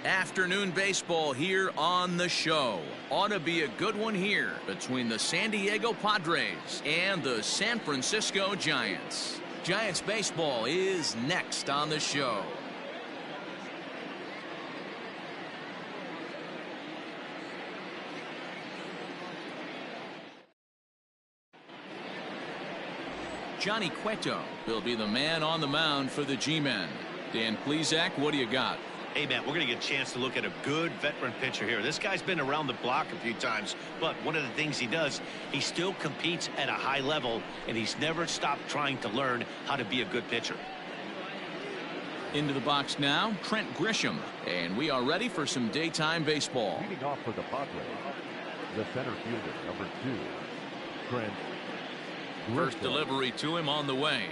Afternoon baseball here on the show. Ought to be a good one here between the San Diego Padres and the San Francisco Giants. Giants baseball is next on the show. Johnny Cueto will be the man on the mound for the G-men. Dan Plesac, what do you got? Hey, man, we're going to get a chance to look at a good veteran pitcher here. This guy's been around the block a few times, but one of the things he does, he still competes at a high level, and he's never stopped trying to learn how to be a good pitcher. Into the box now, Trent Grisham, and we are ready for some daytime baseball. Leading off for the Padres, the center fielder, number 2, Trent Grisham. First delivery to him on the way.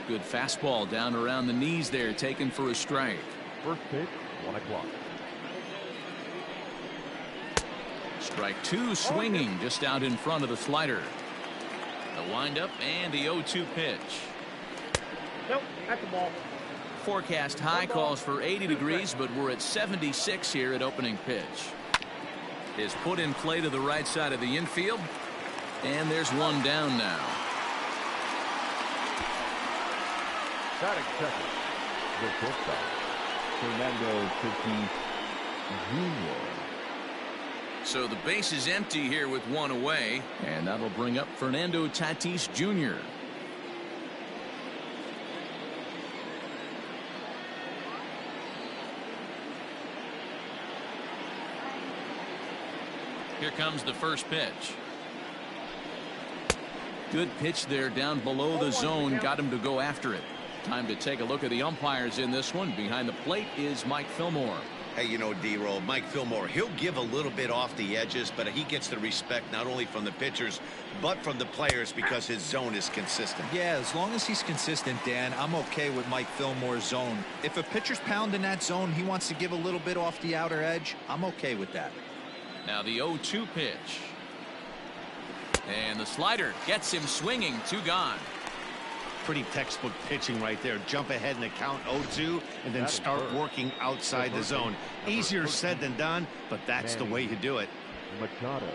Good fastball down around the knees there, taken for a strike. First pitch, 1 o'clock. Strike 2 swinging just out in front of the slider. The windup and the 0-2 pitch. Nope, at the ball. Forecast high calls for 80 degrees, but we're at 76 here at opening pitch. Is put in play to the right side of the infield, and there's one down now. Batting second, the shortstop, Fernando Tatis Jr. So the base is empty here with one away, and that'll bring up Fernando Tatis Jr. Here comes the first pitch. Good pitch there down below the zone, got him to go after it. Time to take a look at the umpires in this one. Behind the plate is Mike Fillmore. Hey, you know, D-Roll, Mike Fillmore, he'll give a little bit off the edges, but he gets the respect not only from the pitchers, but from the players because his zone is consistent. Yeah, as long as he's consistent, Dan, I'm okay with Mike Fillmore's zone. If a pitcher's pounding that zone, he wants to give a little bit off the outer edge, I'm okay with that. Now the 0-2 pitch. And the slider gets him swinging, 2 gone. Pretty textbook pitching right there. Jump ahead in the count 0-2 and then start working outside the zone. Easier said than done, but that's the way you do it. Machado.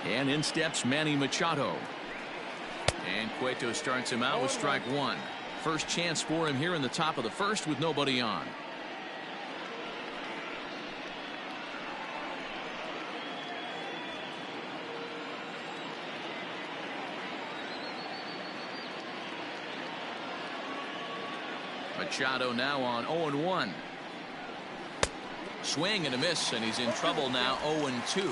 And in steps Manny Machado. And Cueto starts him out with strike 1. First chance for him here in the top of the first with nobody on. Machado now on 0-1. Swing and a miss, and he's in trouble now. 0-2.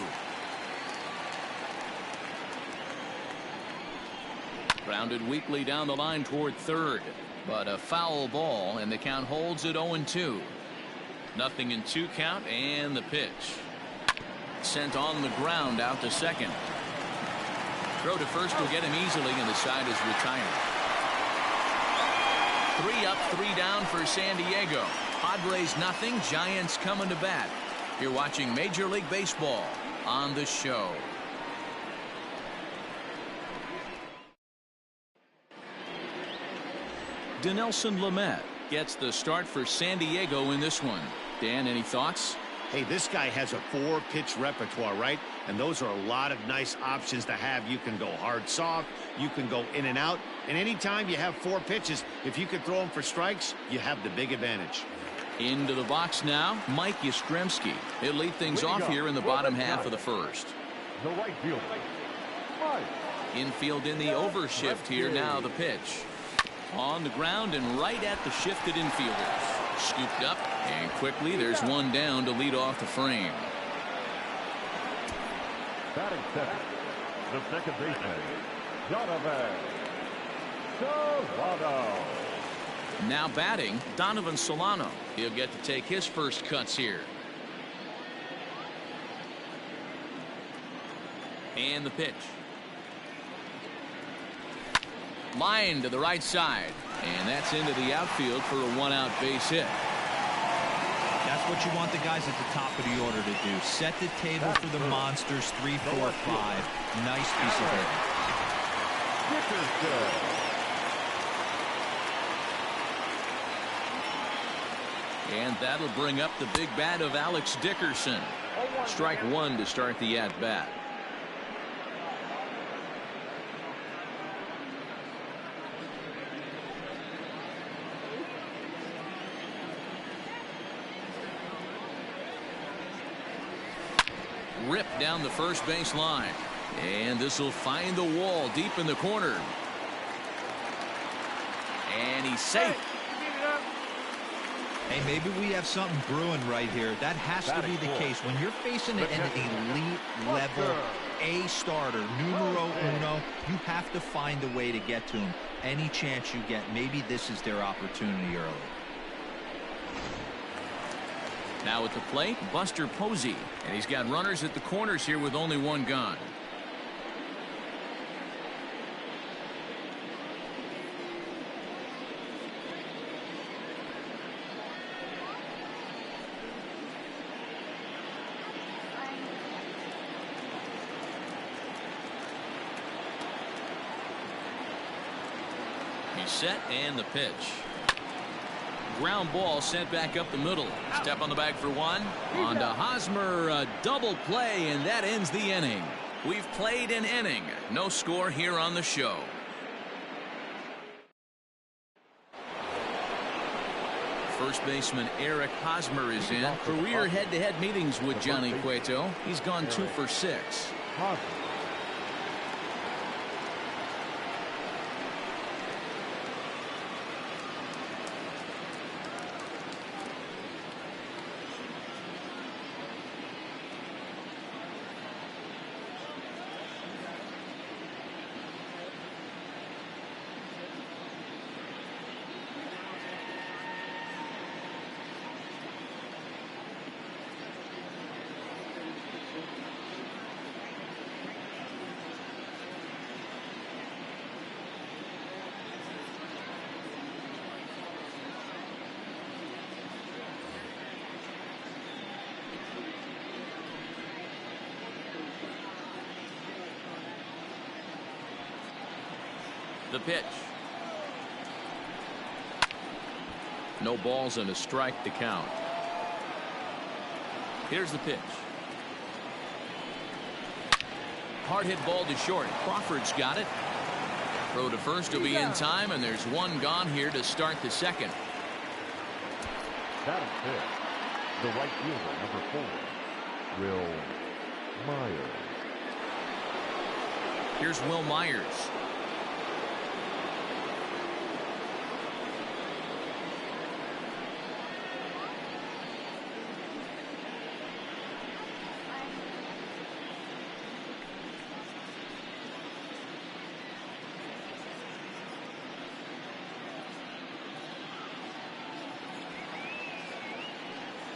Grounded weakly down the line toward third, but a foul ball, and the count holds at 0-2. Nothing in 2 count, and the pitch. Sent on the ground out to second. Throw to first will get him easily, and the side is retired. 3 up, 3 down for San Diego. Padres nothing, Giants coming to bat. You're watching Major League Baseball on the show. Dinelson Lamet gets the start for San Diego in this one. Dan, any thoughts? Hey, this guy has a 4-pitch repertoire, right? And those are a lot of nice options to have. You can go hard, soft. You can go in and out. And anytime you have 4 pitches, if you can throw them for strikes, you have the big advantage. Into the box now, Mike Yaskrimsky. He'll lead things off here in the bottom half of the first. The right fielder, Mike. Infield in the overshift here. Now the pitch. On the ground and right at the shifted infielders. Scooped up, and quickly there's one down to lead off the frame. Batting second, the second baseman, Donovan Solano. Now batting, Donovan Solano. He'll get to take his first cuts here. And the pitch. Line to the right side, and that's into the outfield for a 1-out base hit. what you want the guys at the top of the order to do. Set the table for the monsters, 3, 4, 5. Nice piece of hitting. And that'll bring up the big bat of Alex Dickerson. Strike one to start the at-bat. Ripped down the first base line. And this will find the wall deep in the corner. And he's safe. Hey, maybe we have something brewing right here. That has to be the case. When you're facing an elite level A starter, numero uno, you have to find a way to get to him. Any chance you get, maybe this is their opportunity early. Now at the plate, Buster Posey. And he's got runners at the corners here with only one gone. He's set and the pitch. Ground ball sent back up the middle. Step on the bag for one. On to Hosmer, a double play, and that ends the inning. We've played an inning. No score here on the show. First baseman Eric Hosmer is in. Career head-to-head meetings with Johnny Cueto. He's gone 2 for 6. The pitch. No balls and a strike to count. Here's the pitch. Hard hit ball to short. Crawford's got it. Throw to first will be in time, and there's one gone here to start the second. That is it. The right fielder, number 4, Will Myers. Here's Will Myers.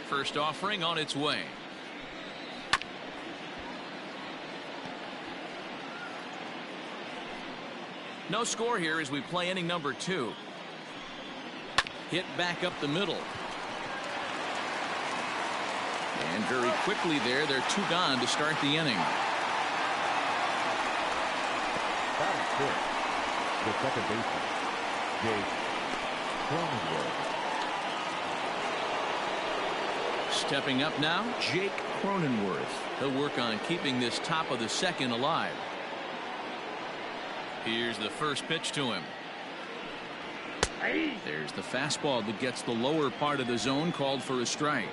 First offering on its way. No score here as we play inning number 2. Hit back up the middle. And very quickly there, they're 2 gone to start the inning. That is it. The second baseman, Jake Cronenworth. Stepping up now, Jake Cronenworth. He'll work on keeping this top of the second alive. Here's the first pitch to him. There's the fastball that gets the lower part of the zone, called for a strike.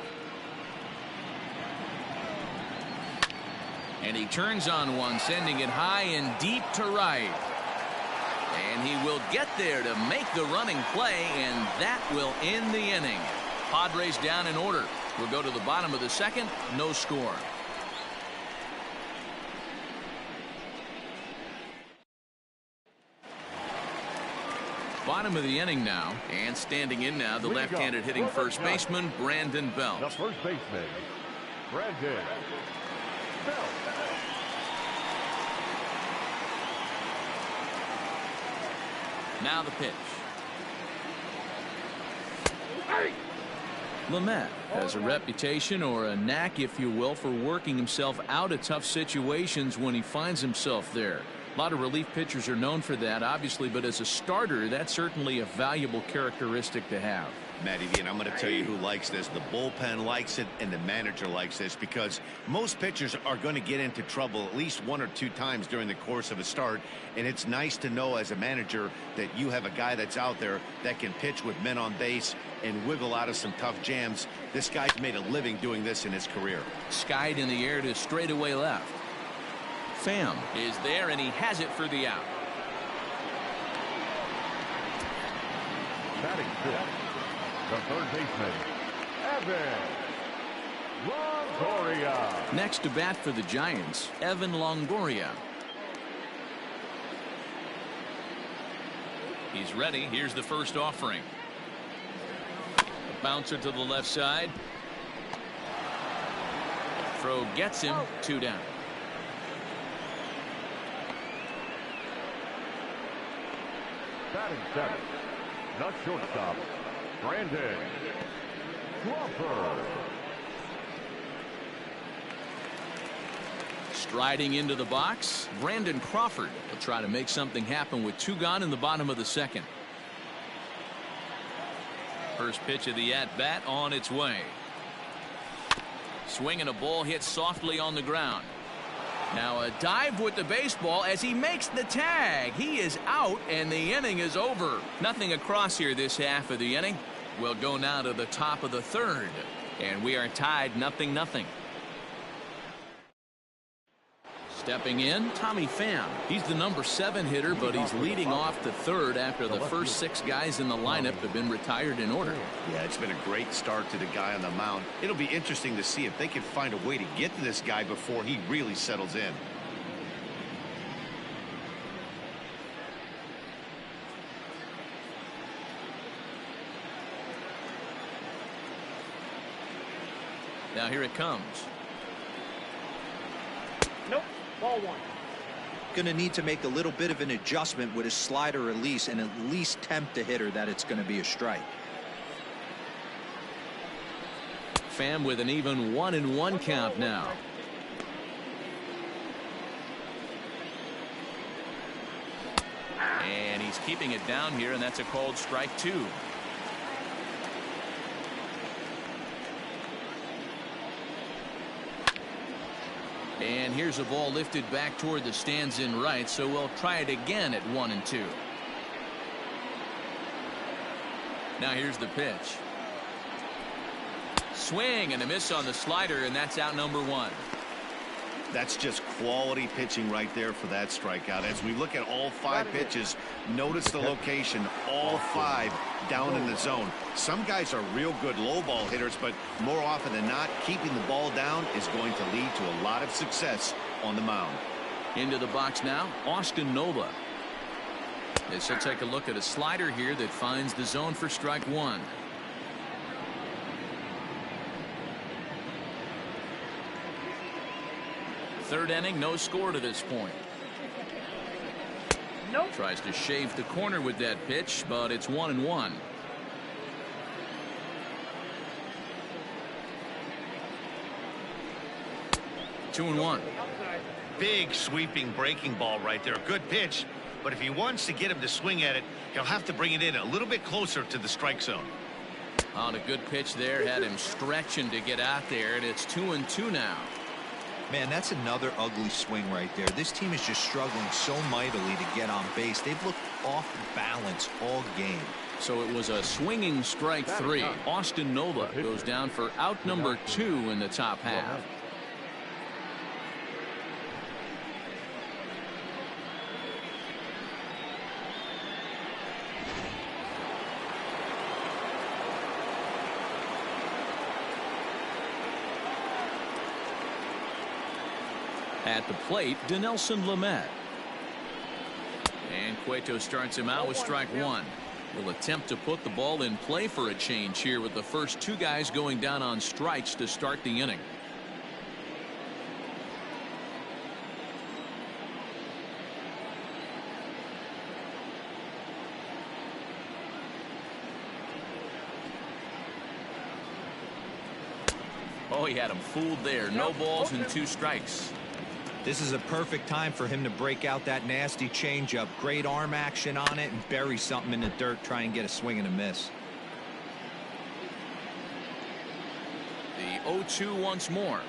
And he turns on one, sending it high and deep to right. And he will get there to make the running play, and that will end the inning. Padres down in order. We'll go to the bottom of the second. No score. Bottom of the inning now. And standing in now, the left-handed hitting first baseman, Brandon Belt. The first baseman, Brandon Belt. Now the pitch. Lamet has a reputation, or a knack if you will, for working himself out of tough situations when he finds himself there. A lot of relief pitchers are known for that, obviously, but as a starter, that's certainly a valuable characteristic to have. Matty V, and I'm going to tell you who likes this. The bullpen likes it, and the manager likes this, because most pitchers are going to get into trouble at least 1 or 2 times during the course of a start, and it's nice to know as a manager that you have a guy that's out there that can pitch with men on base and wiggle out of some tough jams. This guy's made a living doing this in his career. Skied in the air to straightaway left. Pham is there, and he has it for the out. Batting fifth, the third baseman, Evan Longoria. Next to bat for the Giants, Evan Longoria. He's ready. Here's the first offering. A bouncer to the left side. Throw gets him. 2 down. Batting seventh, the shortstop, Brandon Crawford. Striding into the box, Brandon Crawford will try to make something happen with 2 gone in the bottom of the second. First pitch of the at-bat on its way. Swing and a ball hit softly on the ground. Now a dive with the baseball as he makes the tag. He is out, and the inning is over. Nothing across here this half of the inning. We'll go now to the top of the third, and we are tied 0-0. Stepping in, Tommy Pham. He's the number 7 hitter, but he's leading off the third after the first 6 guys in the lineup have been retired in order. Yeah, it's been a great start to the guy on the mound. It'll be interesting to see if they can find a way to get to this guy before he really settles in. Now here it comes. Nope. Ball 1. Going to need to make a little bit of an adjustment with his slider release and at least tempt the hitter that it's going to be a strike. Pham with an even 1-1 count now. And he's keeping it down here, and that's a called strike 2. And here's a ball lifted back toward the stands in right, so we'll try it again at 1-2. Now here's the pitch. Swing and a miss on the slider, and that's out number 1. That's just quality pitching right there for that strikeout. As we look at all 5 pitches, notice the location, all 5 down in the zone. Some guys are real good low ball hitters, but more often than not, keeping the ball down is going to lead to a lot of success on the mound. Into the box now, Austin Nola. As he'll take a look at a slider here that finds the zone for strike 1. Third inning, no score to this point. Nope. Tries to shave the corner with that pitch, but it's 1-1. Two and 1. Big sweeping breaking ball right there. Good pitch, but if he wants to get him to swing at it, he'll have to bring it in a little bit closer to the strike zone. On a good pitch there, had him stretching to get out there, and it's 2-2 now. Man, that's another ugly swing right there. This team is just struggling so mightily to get on base. They've looked off balance all game. So it was a swinging strike 3. Austin Nola goes down for out number 2 in the top half. At the plate, Dinelson Lamet. And Cueto starts him out with strike 1. Will attempt to put the ball in play for a change here with the first 2 guys going down on strikes to start the inning. Oh, he had him fooled there. No balls and 2 strikes. This is a perfect time for him to break out that nasty changeup. Great arm action on it and bury something in the dirt. Try and get a swing and a miss. The 0-2 once more.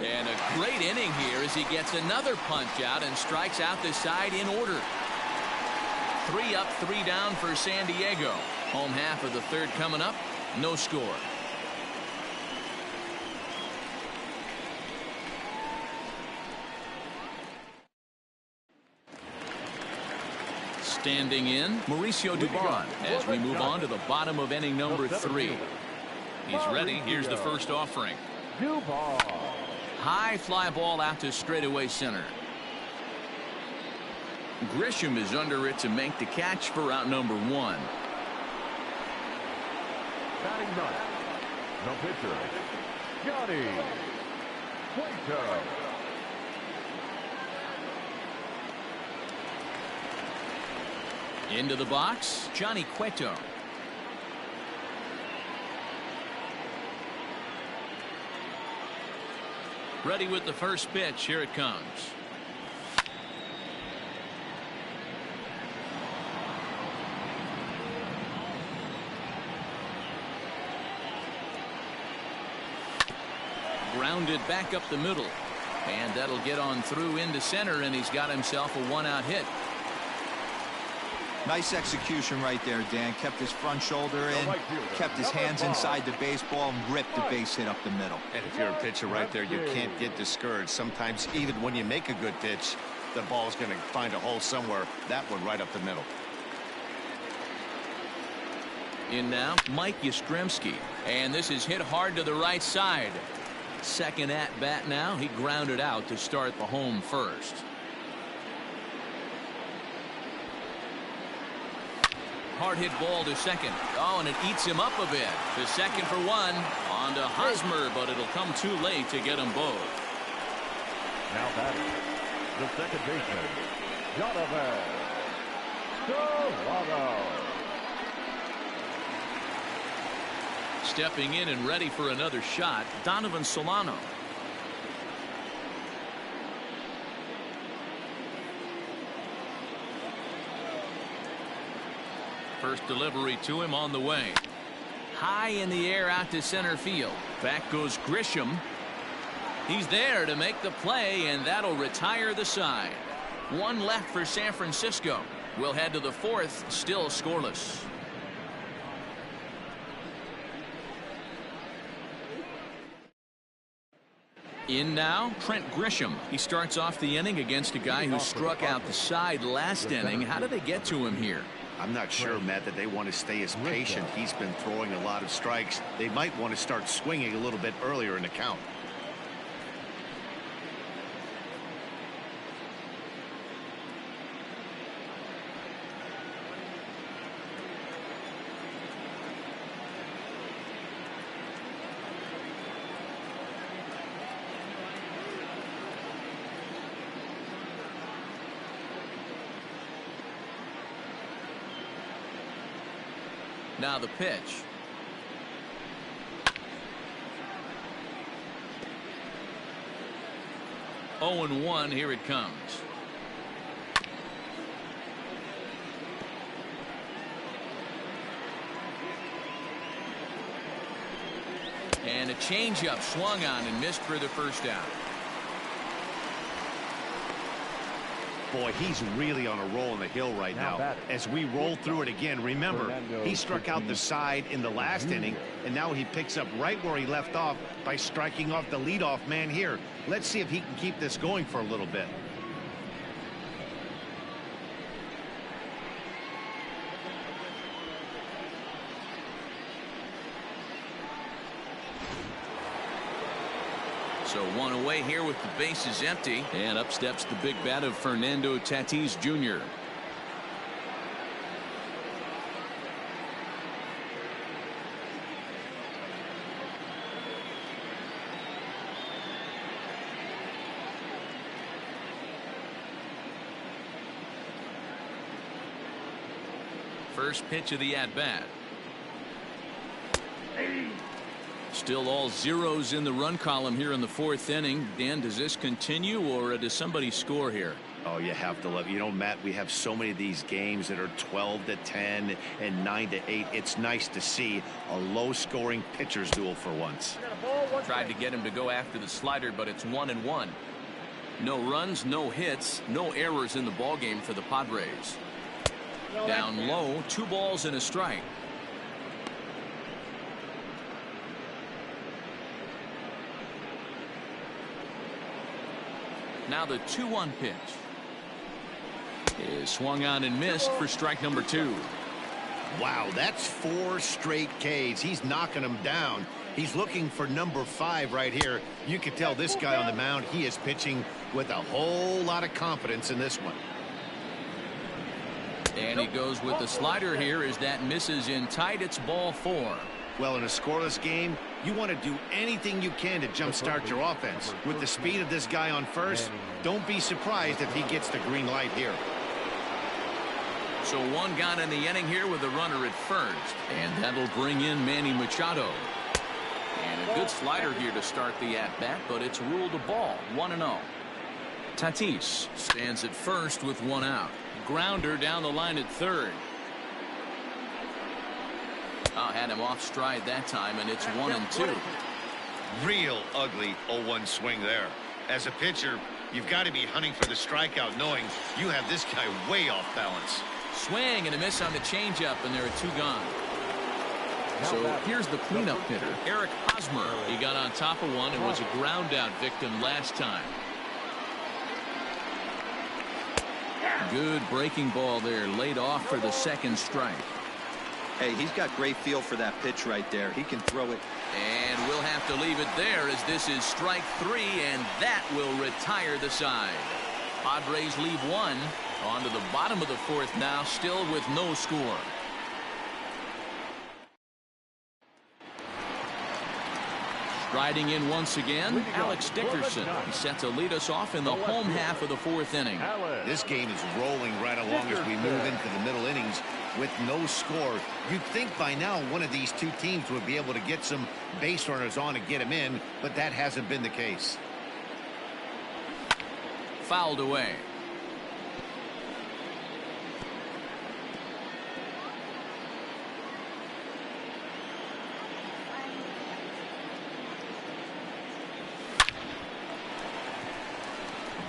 And a great inning here as he gets another punch out and strikes out the side in order. 3 up, 3 down for San Diego. Home half of the 3rd coming up. No score. Standing in, Mauricio Dubon as we move on to the bottom of inning number 3. He's ready. Here's the first offering. High fly ball out to straightaway center. Grisham is under it to make the catch for out number 1. Batting ninth, the pitcher, Johnny Cueto. Into the box, Johnny Cueto. Ready with the first pitch. Here it comes. Grounded back up the middle. And that'll get on through into center, and he's got himself a 1-out hit. Nice execution right there, Dan. Kept his front shoulder in, kept his hands inside the baseball, and ripped the base hit up the middle. And if you're a pitcher right there, you can't get discouraged. Sometimes even when you make a good pitch, the ball's going to find a hole somewhere. That one right up the middle. In now, Mike Yaskrimsky. And this is hit hard to the right side. Second at bat now. He grounded out to start the home first. Hard hit ball to second. Oh, and it eats him up a bit. To second for 1. On to Hosmer, but it'll come too late to get them both. Now batting, the second baseman, Jonathan Solano. Stepping in and ready for another shot, Donovan Solano. First delivery to him on the way. High in the air out to center field. Back goes Grisham. He's there to make the play, and that'll retire the side. 1 left for San Francisco. We'll head to the 4th, still scoreless. In now, Trent Grisham. He starts off the inning against a guy who struck out the side last inning. How did they get to him here? I'm not sure, Matt, that they want to stay as patient. He's been throwing a lot of strikes. They might want to start swinging a little bit earlier in the count. Now the pitch. Oh, and 1. Here it comes. And a changeup swung on and missed for the first out. Boy, he's really on a roll in the hill right now. As we roll through it again, remember, he struck out the side in the last inning, and now he picks up right where he left off by striking off the leadoff man here. Let's see if he can keep this going for a little bit. So 1 away here with the bases empty, and up steps the big bat of Fernando Tatis Jr. First pitch of the at-bat. Still all zeros in the run column here in the fourth inning. Dan, does this continue, or does somebody score here? Oh, you have to love, Matt, we have so many of these games that are 12-10 and 9-8. It's nice to see a low-scoring pitcher's duel for once. Tried to get him to go after the slider, but it's 1-1. No runs, no hits, no errors in the ballgame for the Padres. Down low, 2 balls and a strike. Now the 2-1 pitch is swung on and missed for strike number 2. Wow, that's 4 straight Ks. He's knocking them down. He's looking for number 5 right here. You can tell this guy on the mound, he is pitching with a whole lot of confidence in this one. And he goes with the slider here as that misses in tight. It's ball 4. Well, in a scoreless game, you want to do anything you can to jumpstart your offense. With the speed of this guy on first, don't be surprised if he gets the green light here. So 1 gone in the inning here with a runner at first, and that'll bring in Manny Machado. And a good slider here to start the at-bat, but it's ruled a ball. 1-0. Tatis stands at first with 1 out. Grounder down the line at third. Had him off stride that time, and it's 1-2. Real ugly 0-1 swing there. As a pitcher, you've got to be hunting for the strikeout, knowing you have this guy way off balance. Swing and a miss on the changeup, and there are 2 gone. So here's the cleanup hitter, Eric Hosmer. He got on top of one and was a ground out victim last time. Good breaking ball there, laid off for the second strike. Hey, he's got great feel for that pitch right there. He can throw it. And we'll have to leave it there as this is strike 3, and that will retire the side. Padres leave 1. On to the bottom of the fourth now, still with no score. Striding in once again, Alex Dickerson. He's set to lead us off in the home half of the fourth inning. This game is rolling right along as we move into the middle innings with no score. You'd think by now one of these 2 teams would be able to get some base runners on and get them in, but that hasn't been the case. Fouled away.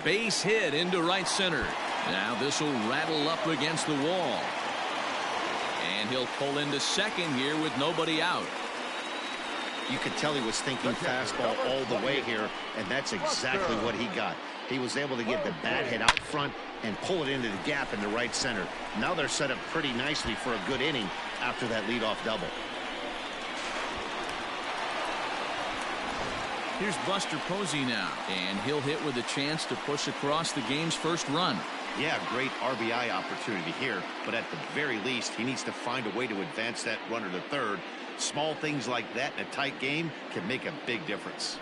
Base hit into right center. Now this will rattle up against the wall. And he'll pull into second here with nobody out. You could tell he was thinking fastball all the way here, and that's exactly what he got. He was able to get the bat hit out front and pull it into the gap in the right center. Now they're set up pretty nicely for a good inning after that leadoff double. Here's Buster Posey now, and he'll hit with a chance to push across the game's first run. Yeah, great RBI opportunity here, but at the very least, he needs to find a way to advance that runner to third. Small things like that in a tight game can make a big difference.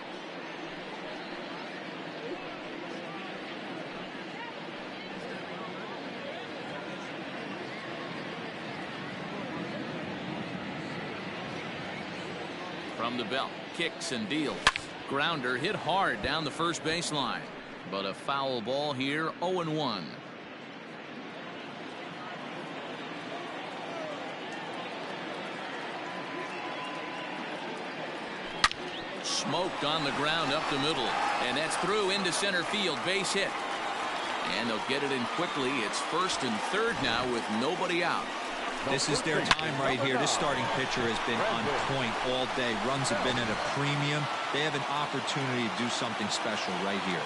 From the belt, kicks and deals. Grounder hit hard down the first baseline, but a foul ball here. 0-1. Smoked on the ground up the middle, and that's through into center field. Base hit, and they'll get it in quickly. It's first and third now with nobody out. This is their time right here. This starting pitcher has been on point all day. Runs have been at a premium. They have an opportunity to do something special right here.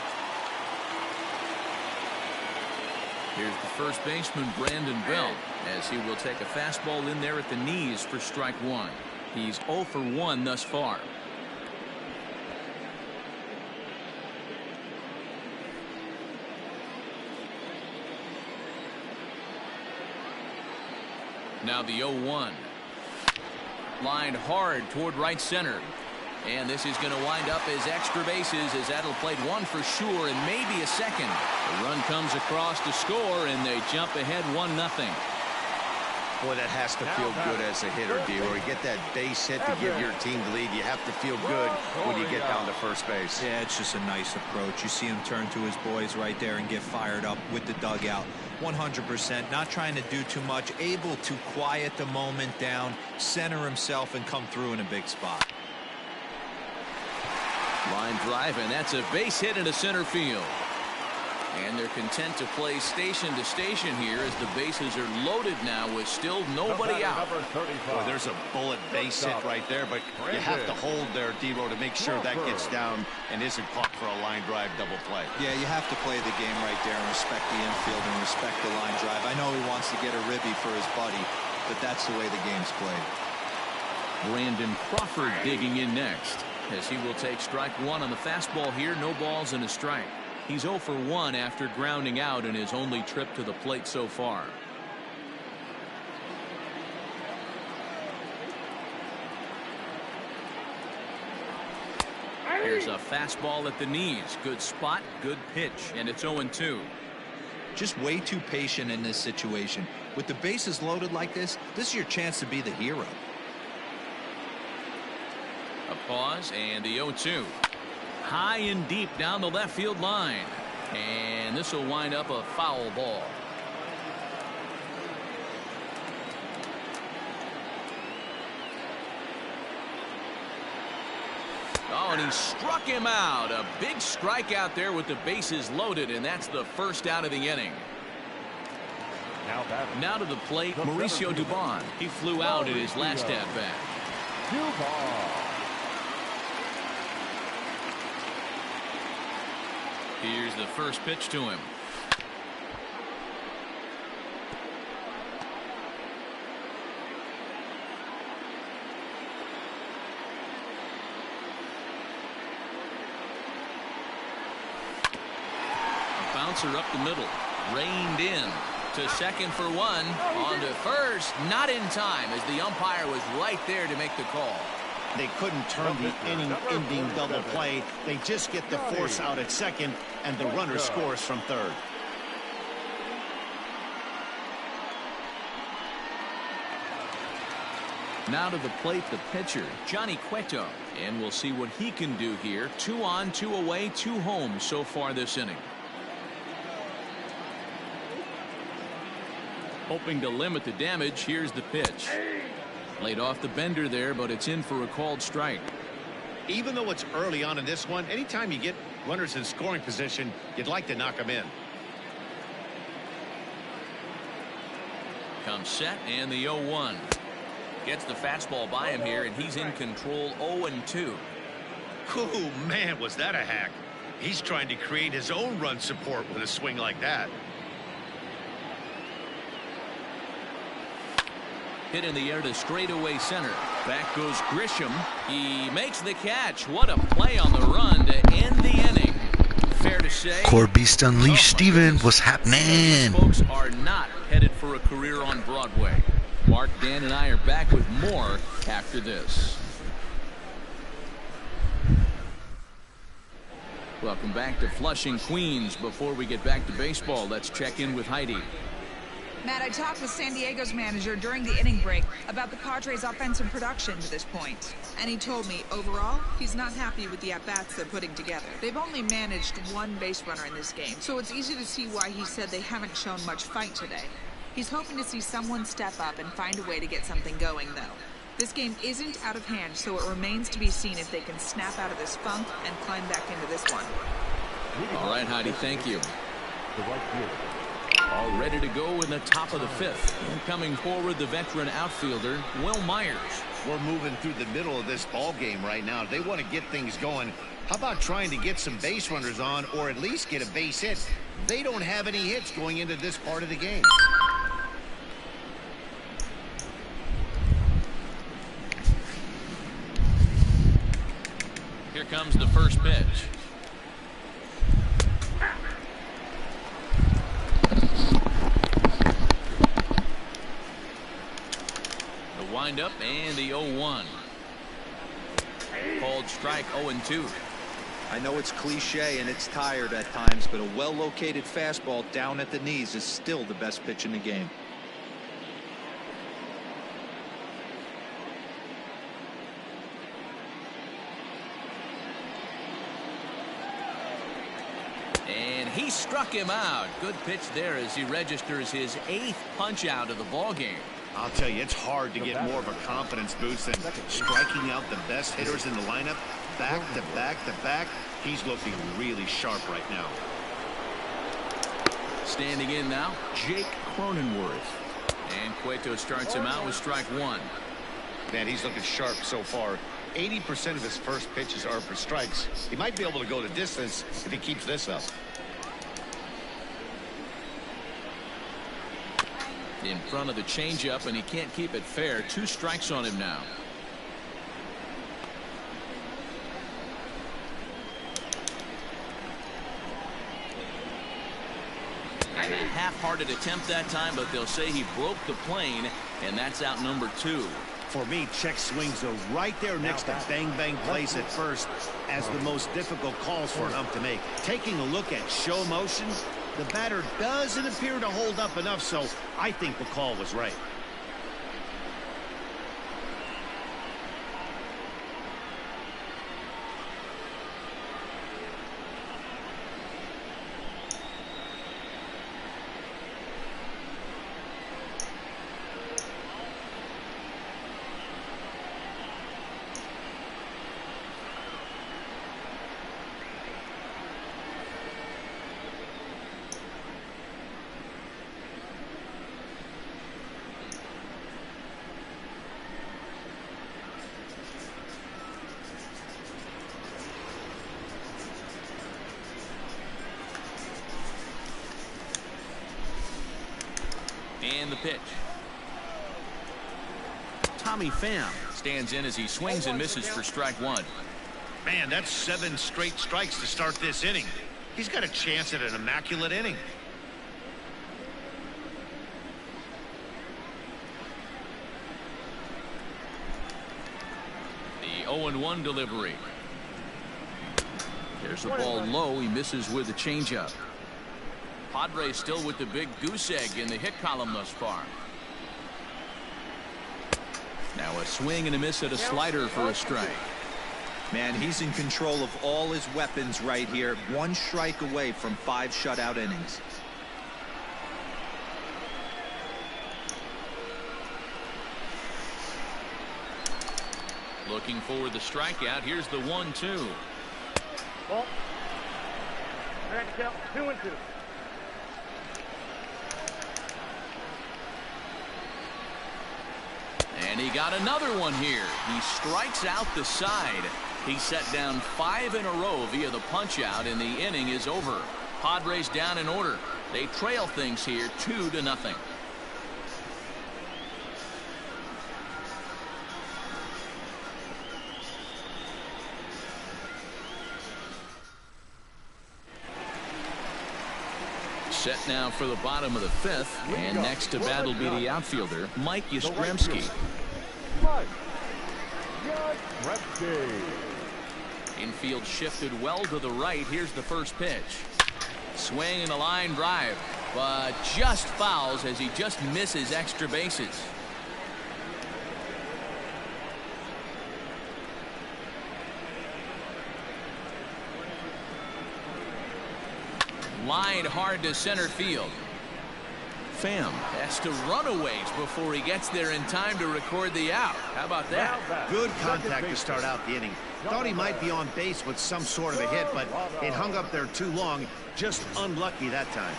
Here's the first baseman, Brandon Bell, as he will take a fastball in there at the knees for strike 1. He's 0 for 1 thus far. Now the 0-1. Lined hard toward right center. And this is going to wind up as extra bases, as that'll play 1 for sure and maybe a second. The run comes across to score, and they jump ahead 1-0. Boy, that has to feel good as a hitter, D-Roy. You get that base hit to give your team the lead. You have to feel good when you get down to first base. Yeah, it's just a nice approach. You see him turn to his boys right there and get fired up with the dugout. 100%, not trying to do too much, able to quiet the moment down, center himself, and come through in a big spot. Line drive, and that's a base hit into center field. And they're content to play station to station here as the bases are loaded now with still nobody out. Boy, there's a bullet base hit right there, but you have to hold there, D-Roy, to make sure that gets down and isn't caught for a line drive double play. Yeah, you have to play the game right there and respect the infield and respect the line drive. I know he wants to get a ribby for his buddy, but that's the way the game's played. Brandon Crawford digging in next, as he will take strike one on the fastball here. No balls and a strike. He's 0 for 1 after grounding out in his only trip to the plate so far. Here's a fastball at the knees. Good spot, good pitch, and it's 0-2. Just way too patient in this situation. With the bases loaded like this is your chance to be the hero. A pause and the 0-2. High and deep down the left field line. And this will wind up a foul ball. Oh, and he struck him out. A big strikeout there with the bases loaded, and that's the first out of the inning. Now to the plate, Mauricio Dubon. He flew out at his last at-bat. Here's the first pitch to him. A bouncer up the middle. Reined in to second for one. On to first. Not in time as the umpire was right there to make the call. They couldn't turn the inning-ending double play. They just get the force out at second, and the runner scores from third. Now to the plate, the pitcher, Johnny Cueto. And we'll see what he can do here. 2 on, 2 away, 2 home so far this inning. Hoping to limit the damage, here's the pitch. Laid off the bender there, but it's in for a called strike. Even though it's early on in this one, anytime you get runners in scoring position, you'd like to knock them in. Comes set, and the 0-1. Gets the fastball by him here, and he's in control. 0-2. Oh, man, was that a hack. He's trying to create his own run support with a swing like that. Hit in the air to straightaway center. Back goes Grisham. He makes the catch. What a play on the run to end the inning. Fair to say, Core Beast Unleashed, Steven, what's happening? Folks are not headed for a career on Broadway. Mark, Dan, and I are back with more after this. Welcome back to Flushing, Queens. Before we get back to baseball, let's check in with Heidi. Matt, I talked with San Diego's manager during the inning break about the Padres' offensive production to this point. And he told me, overall, he's not happy with the at-bats they're putting together. They've only managed 1 base runner in this game, so it's easy to see why he said they haven't shown much fight today. He's hoping to see someone step up and find a way to get something going, though. This game isn't out of hand, so it remains to be seen if they can snap out of this funk and climb back into this one. All right, Heidi, thank you. All ready to go in the top of the 5th. And coming forward, the veteran outfielder, Will Myers. We're moving through the middle of this ball game right now. They want to get things going. How about trying to get some base runners on, or at least get a base hit? They don't have any hits going into this part of the game. Here comes the first pitch. Windup and the 0-1. Called strike. 0-2. I know it's cliche and it's tired at times, but a well-located fastball down at the knees is still the best pitch in the game. struck him out. Good pitch there as he registers his 8th punch out of the ball game. I'll tell you, it's hard to get more of a confidence boost than striking out the best hitters in the lineup back to back to back. He's looking really sharp right now. Standing in now, Jake Cronenworth. And Cueto starts him out with strike 1. Man, he's looking sharp so far. 80% of his first pitches are for strikes. He might be able to go the distance if he keeps this up. In front of the changeup, and he can't keep it fair. 2 strikes on him now. And a half-hearted attempt that time, but they'll say he broke the plane, and that's out number 2. For me, check swings are right there next to bang-bang plays at first as the most difficult calls for an ump to make. Taking a look at show motion, the batter doesn't appear to hold up enough, so I think the call was right. And the pitch. Tommy Pham stands in as he swings and misses for strike 1. Man, that's 7 straight strikes to start this inning. He's got a chance at an immaculate inning. The 0-1 delivery. There's a ball low. He misses with the changeup. Padres still with the big goose egg in the hit column thus far. Now a swing and a miss at a slider for a strike. Man, he's in control of all his weapons right here. 1 strike away from 5 shutout innings. Looking for the strikeout. Here's the 1-2. Ball. I got to count 2-2. And he got another one here. He strikes out the side. He set down 5 in a row via the punch out, and the inning is over. Padres down in order. They trail things here 2-0. Set now for the bottom of the 5th, and next to bat will be the outfielder, Mike Yaskrimsky. Infield shifted well to the right. Here's the first pitch. Swing and a line drive, but just fouls as he just misses extra bases. Line hard to center field. Pham has to run a ways before he gets there in time to record the out. How about that? Good contact to start out the inning. Thought he might be on base with some sort of a hit, but it hung up there too long. Just unlucky that time.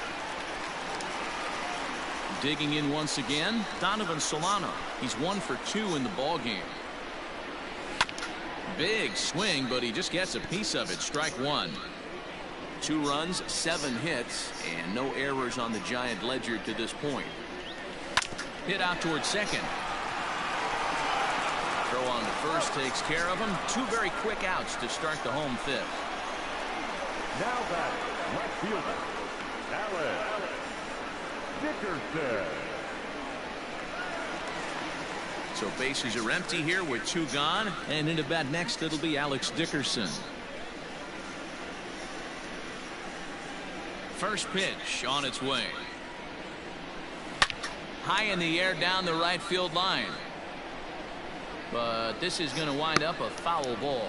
Digging in once again, Donovan Solano. He's 1 for 2 in the ball game. Big swing, but he just gets a piece of it. Strike 1. 2 runs, 7 hits, and no errors on the Giant ledger to this point. Hit out towards second. Throw on to first takes care of him. 2 very quick outs to start the home 5th. Now back, left fielder, Alex Dickerson. So bases are empty here with 2 gone, and into bat next it'll be Alex Dickerson. First pitch on its way. High in the air down the right field line. But this is going to wind up a foul ball.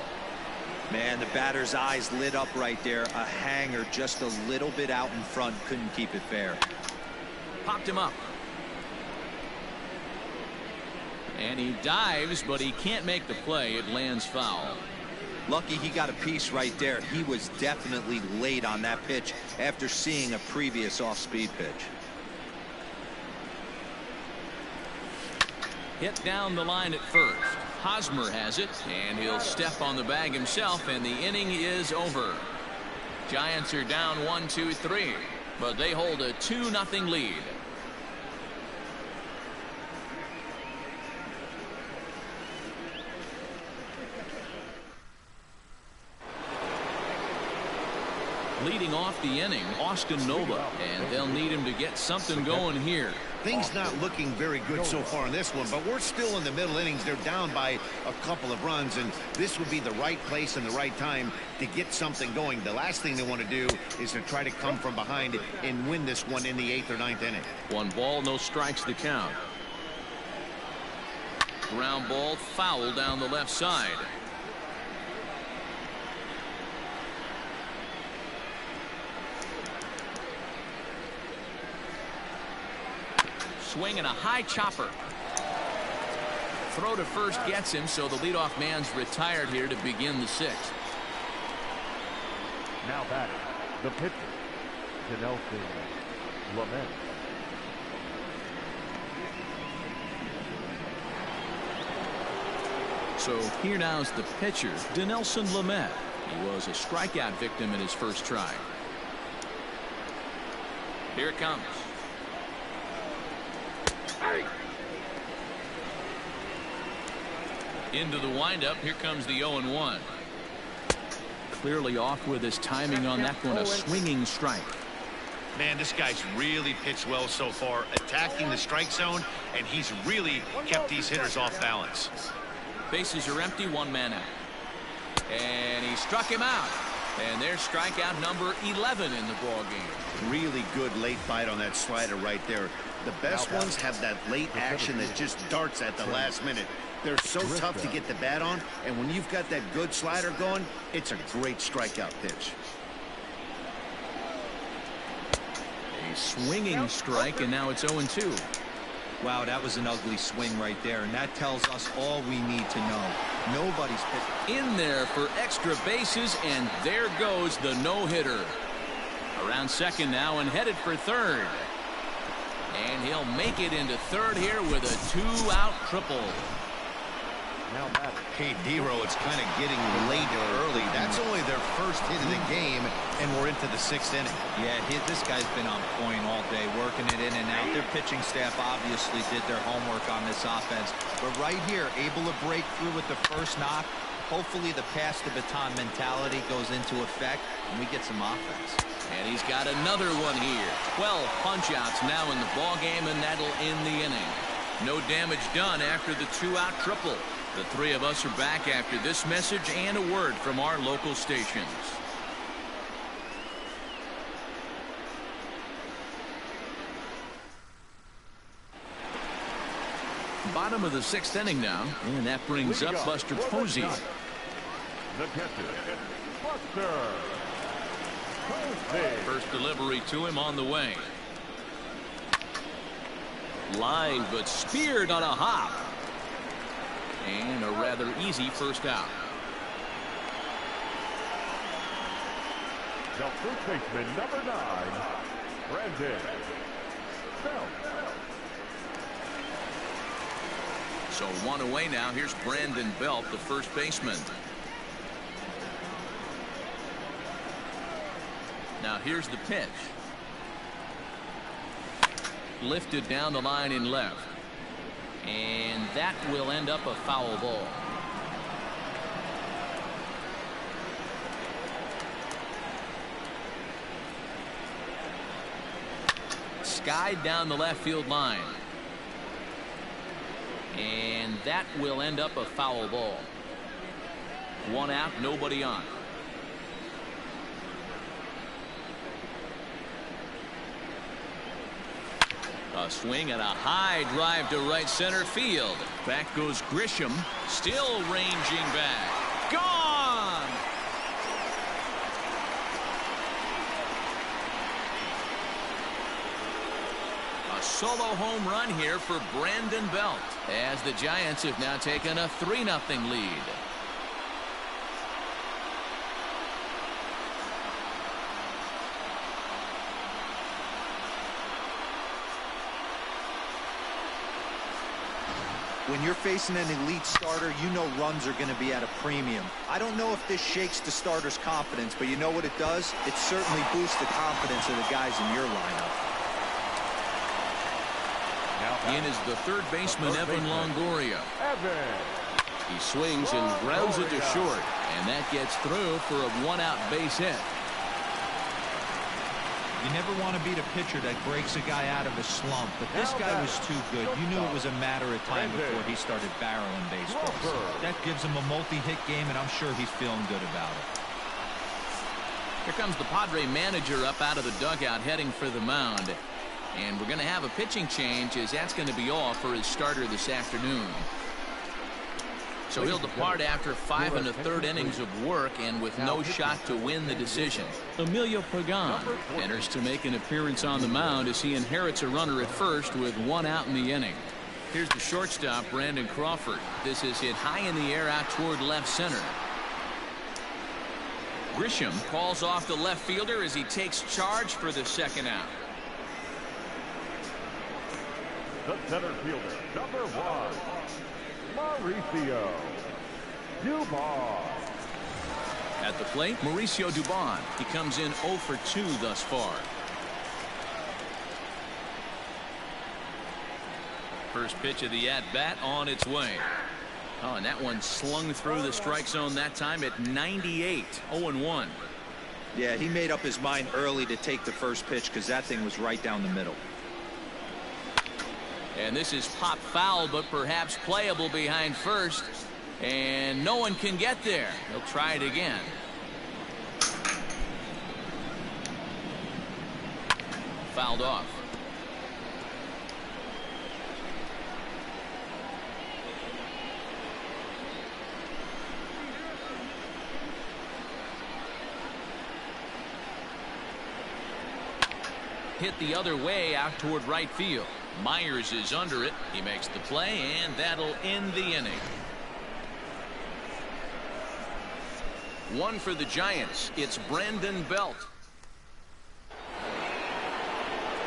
Man, the batter's eyes lit up right there. A hanger just a little bit out in front. Couldn't keep it fair. Popped him up. And he dives, but he can't make the play. It lands foul. Lucky he got a piece right there. He was definitely late on that pitch after seeing a previous off-speed pitch. Hit down the line at first. Hosmer has it, and he'll step on the bag himself, and the inning is over. Giants are down 1-2-3, but they hold a 2-0 lead. Leading off the inning, Austin Nova, and they'll need him to get something going here. Things not looking very good so far in this one, but we're still in the middle innings. They're down by a couple of runs, and this would be the right place and the right time to get something going. The last thing they want to do is to try to come from behind and win this one in the 8th or 9th inning. 1 ball, no strikes to count. Ground ball, foul down the left side. Swing and a high chopper. Throw to first gets him, so the leadoff man's retired here to begin the 6th. Now batting, the pitcher, Dinelson Lamet. So here now's the pitcher, Dinelson Lamet. He was a strikeout victim in his first try. Here it comes. Into the windup. Here comes the 0-1. Clearly off with his timing on that one. A swinging strike. Man, this guy's really pitched well so far, attacking the strike zone, and he's really kept these hitters off balance. Bases are empty, 1 man out. And he struck him out. And there's strikeout number 11 in the ball game. Really good late bite on that slider right there. The best ones have that late action that just darts at the last minute. They're so tough to get the bat on, and when you've got that good slider going, it's a great strikeout pitch. A swinging strike, and now it's 0-2. Wow, that was an ugly swing right there, and that tells us all we need to know. Nobody's pitching. In there for extra bases, and there goes the no-hitter. Around second now and headed for third. And he'll make it into third here with a 2-out triple. Now batting. Hey, D-Row, it's kind of getting late early. That's only their first hit of the game, and we're into the 6th inning. Yeah, this guy's been on point all day, working it in and out. Their pitching staff obviously did their homework on this offense. But right here, able to break through with the first knock. Hopefully the pass the baton mentality goes into effect, and we get some offense. And he's got another one here. 12 punch-outs now in the ball game, and that'll end the inning. No damage done after the 2-out triple. The 3 of us are back after this message and a word from our local stations. Bottom of the 6th inning now, and that brings up Buster Posey. The catcher, Buster Posey. First delivery to him on the way. Line, but speared on a hop. And a rather easy first out. The first baseman, number 9, Brandon Belt. So 1 away now. Here's Brandon Belt, the first baseman. Now here's the pitch. Lifted down the line in left. And that will end up a foul ball. Skied down the left field line. And that will end up a foul ball. 1 out, nobody on. A swing and a high drive to right center field. Back goes Grisham, still ranging back. Gone! A solo home run here for Brandon Belt, as the Giants have now taken a 3-0 lead. When you're facing an elite starter, you know runs are going to be at a premium. I don't know if this shakes the starter's confidence, but you know what it does? It certainly boosts the confidence of the guys in your lineup. In is the third baseman, Evan Longoria. He swings and grounds it to short, and that gets through for a one-out base hit. You never want to beat a pitcher that breaks a guy out of a slump, but this guy was too good. You knew it was a matter of time before he started barreling baseballs. That gives him a multi-hit game, and I'm sure he's feeling good about it. Here comes the Padre manager up out of the dugout heading for the mound. And we're going to have a pitching change, as that's going to be off for his starter this afternoon. So he'll depart after 5 1/3 innings of work and with no shot to win the decision. Emilio Pagan enters to make an appearance on the mound as he inherits a runner at first with 1 out in the inning. Here's the shortstop, Brandon Crawford. This is hit high in the air out toward left center. Grisham calls off the left fielder as he takes charge for the second out. The center fielder, number 1, Mauricio Dubon. At the plate, Mauricio Dubon. He comes in 0 for 2 thus far. First pitch of the at-bat on its way. Oh, and that one slung through the strike zone that time at 98, 0-1. Yeah, he made up his mind early to take the first pitch because that thing was right down the middle. And this is pop foul, but perhaps playable behind first. And no one can get there. He'll try it again. Fouled off. Hit the other way out toward right field. Myers is under it. He makes the play, and that'll end the inning. 1 for the Giants. It's Brandon Belt.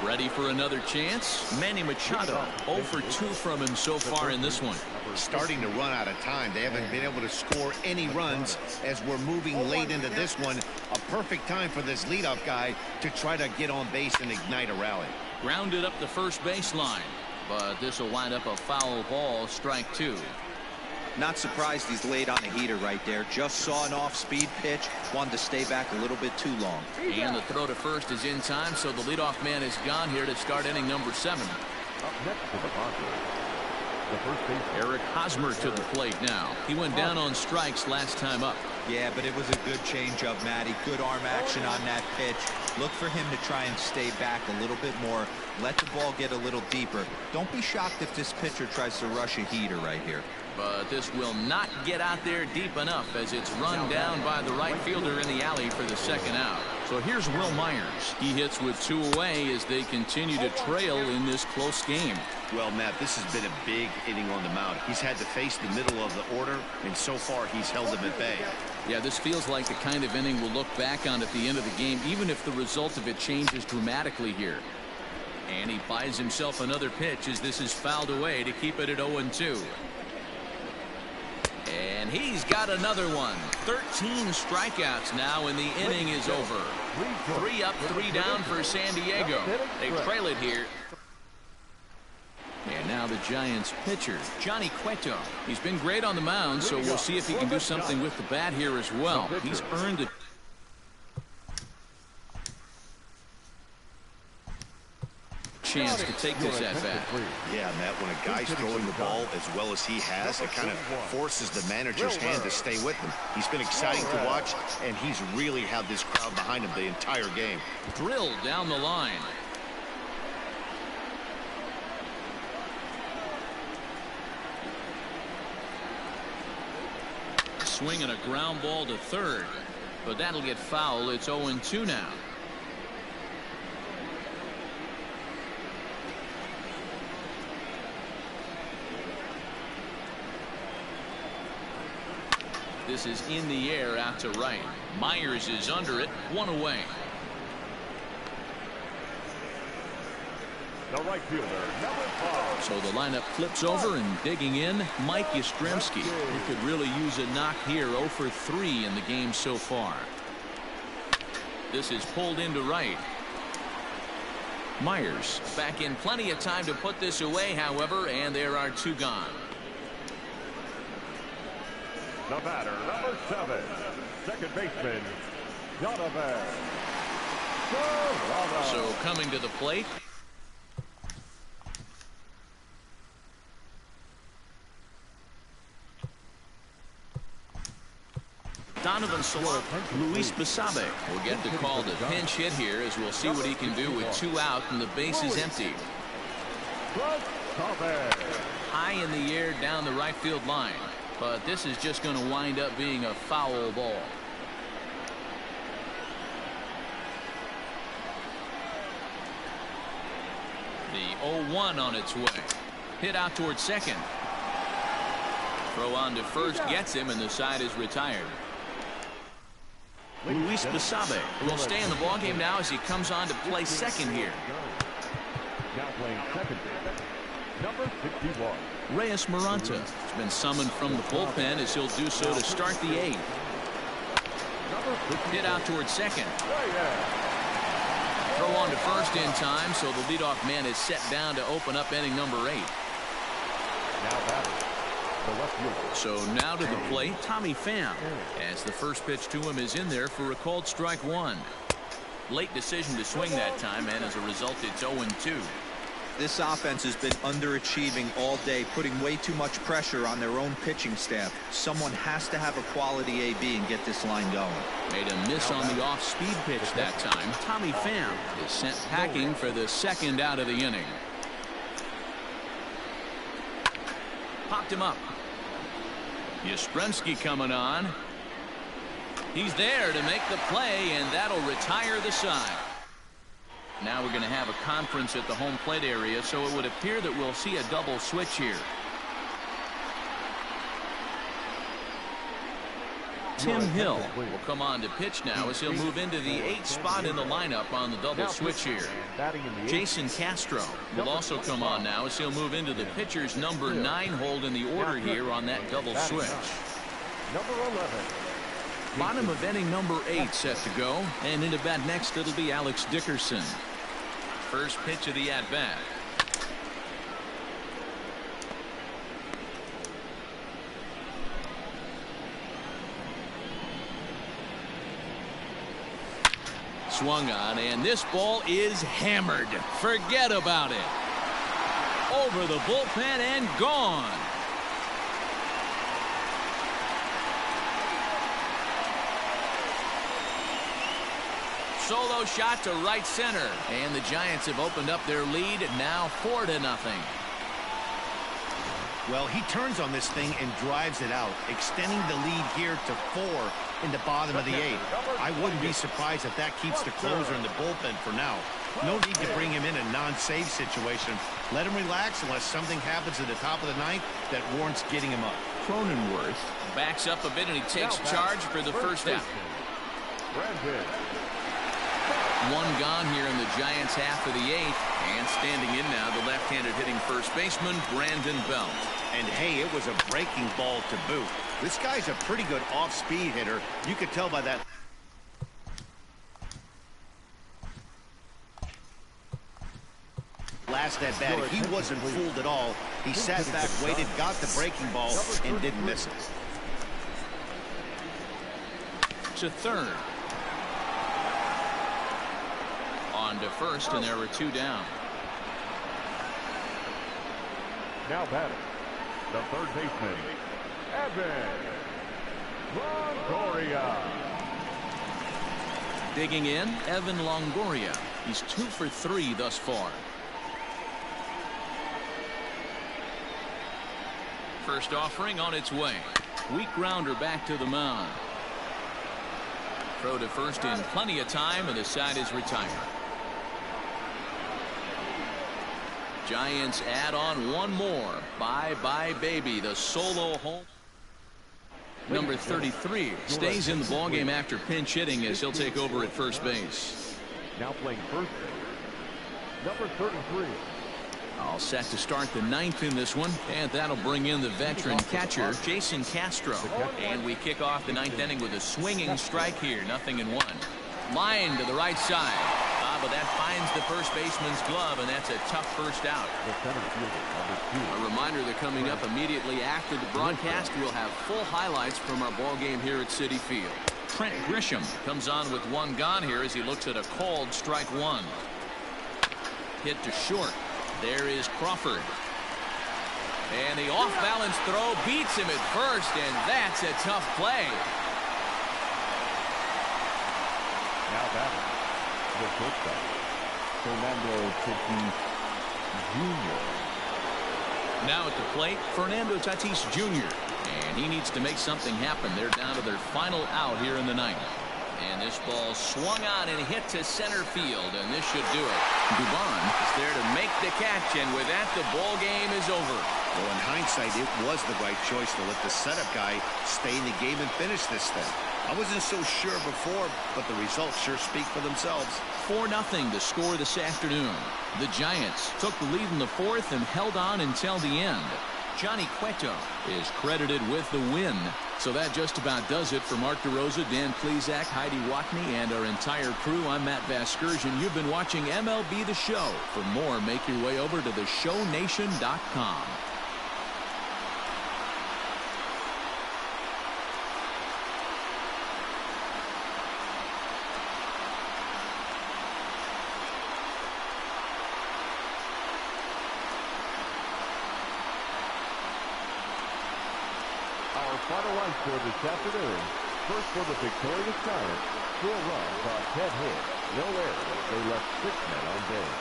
Ready for another chance? Manny Machado, 0 for 2 from him so far in this one. Starting to run out of time. They haven't been able to score any runs as we're moving late into this one. A perfect time for this leadoff guy to try to get on base and ignite a rally. Grounded up the first baseline, but this will wind up a foul ball, strike 2. Not surprised he's laid on a heater right there. Just saw an off-speed pitch. Wanted to stay back a little bit too long. And the throw to first is in time, so the leadoff man is gone here to start inning number 7. Up next to the Padres, the first base, Eric Hosmer to the plate now. He went down on strikes last time up. Yeah, but it was a good changeup, Matty. Good arm action on that pitch. Look for him to try and stay back a little bit more. Let the ball get a little deeper. Don't be shocked if this pitcher tries to rush a heater right here. But this will not get out there deep enough as it's run down by the right fielder in the alley for the second out. So here's Will Myers. He hits with 2 away as they continue to trail in this close game. Well, Matt, this has been a big inning on the mound. He's had to face the middle of the order, and so far he's held them at bay. Yeah, this feels like the kind of inning we'll look back on at the end of the game, even if the result of it changes dramatically here. And he buys himself another pitch as this is fouled away to keep it at 0-2. And he's got another one. 13 strikeouts now, and the inning is over. 3 up, 3 down for San Diego. They trail it here. And now the Giants pitcher, Johnny Cueto. He's been great on the mound, so we'll see if he can do something with the bat here as well. He's earned a chance to take this at bat. Yeah, Matt, when a guy's throwing the ball as well as he has, it kind of forces the manager's hand to stay with him. He's been exciting to watch, and he's really had this crowd behind him the entire game. Drilled down the line. Swing and a ground ball to third, but that'll get foul. It's 0-2 now. This is in the air out to right. Myers is under it, 1 away. The right fielder, number 5. So the lineup flips over, and digging in, Mike Yaskrimsky. He could really use a knock here. 0 for 3 in the game so far. This is pulled into right. Myers back in plenty of time to put this away, however, and there are 2 gone. The batter, number 7, second baseman, Donovan. So coming to the plate, Donovan Solak. Luis Basabe will get the call to pinch hit here, as we'll see what he can do with 2 out and the base is empty. High in the air down the right field line, but this is just going to wind up being a foul ball. The 0-1 on its way. Hit out towards second. Throw on to first gets him, and the side is retired. Luis Basabe will stay in the ballgame now as he comes on to play second here. Now playing second, number 61. Reyes Maranta has been summoned from the bullpen, as he'll do so to start the 8th. Hit out towards second. Throw on to first in time, so the leadoff man is set down to open up inning number 8. Now batting. So now to the plate, Tommy Pham, as the first pitch to him is in there for a called strike 1. Late decision to swing that time, and as a result it's 0-2. This offense has been underachieving all day, putting way too much pressure on their own pitching staff. Someone has to have a quality AB and get this line going. Made a miss on the off-speed pitch that time. Tommy Pham is sent packing for the 2nd out of the inning. Popped him up. Yaskrimsky coming on. He's there to make the play, and that'll retire the side. Now we're going to have a conference at the home plate area, so it would appear that we'll see a double switch here. Tim Hill will come on to pitch now, as he'll move into the 8th spot in the lineup on the double switch here. Jason Castro will also come on now, as he'll move into the pitcher's number 9 hold in the order here on that double switch. Number 11. Bottom of inning number 8 set to go, and into bat next it'll be Alex Dickerson. First pitch of the at-bat. Swung on, and this ball is hammered. Forget about it. Over the bullpen and gone. Solo shot to right center, and the Giants have opened up their lead now 4-0. Well, he turns on this thing and drives it out, extending the lead here to 4 in the bottom of the 8th. I wouldn't be surprised if that keeps the closer in the bullpen for now. No need to bring him in a non-save situation. Let him relax unless something happens at the top of the 9th that warrants getting him up. Cronenworth backs up a bit, and he takes charge for the first out. 1 gone here in the Giants' half of the 8th, and standing in now the left-handed hitting first baseman Brandon Belt. And hey, it was a breaking ball to boot. This guy's a pretty good off-speed hitter. You could tell by that. Last at bat, he wasn't fooled at all. He sat back, waited, got the breaking ball, and didn't miss it. To third. On to first, and there were 2 down. Now batting, the third baseman, Evan Longoria. Digging in, Evan Longoria. He's 2 for 3 thus far. First offering on its way. Weak grounder back to the mound. Throw to first in plenty of time, and the side is retired. Giants add on 1 more. Bye-bye, baby. The solo home. Number 33 stays in the ballgame after pinch hitting as he'll take over at first base. Now playing first base, number 33. All set to start the ninth in this one, and that'll bring in the veteran catcher, Jason Castro. And we kick off the ninth inning with a swinging strike here, 0-1. Line to the right side. But that finds the first baseman's glove, and that's a tough first out. A reminder that coming up immediately after the broadcast, we'll have full highlights from our ball game here at Citi Field. Trent Grisham comes on with one gone here as he looks at a called strike one. Hit to short. There is Crawford. And the off-balance throw beats him at first, and that's a tough play. Now batting, the shortstop, Fernando Tatis Jr. Now at the plate, Fernando Tatis Jr. And he needs to make something happen. They're down to their final out here in the ninth. And this ball swung on and hit to center field, and this should do it. Dubon is there to make the catch, and with that, the ball game is over. Well, in hindsight, it was the right choice to let the setup guy stay in the game and finish this thing. I wasn't so sure before, but the results sure speak for themselves. 4-0 the score this afternoon. The Giants took the lead in the fourth and held on until the end. Johnny Cueto is credited with the win. So that just about does it for Mark DeRosa, Dan Plesac, Heidi Watney, and our entire crew. I'm Matt Vasgersian. You've been watching MLB The Show. For more, make your way over to theshownation.com. Final run score this afternoon. First for the victorious Giants, 4 runs on 10 hits, no errors. They left 6 men on base.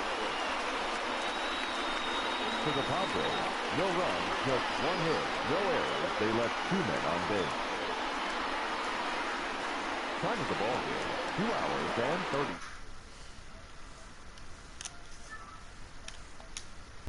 For the Padres, no runs, just 1 hit, no errors. They left 2 men on base. Time of the ball game, 2 hours and 30.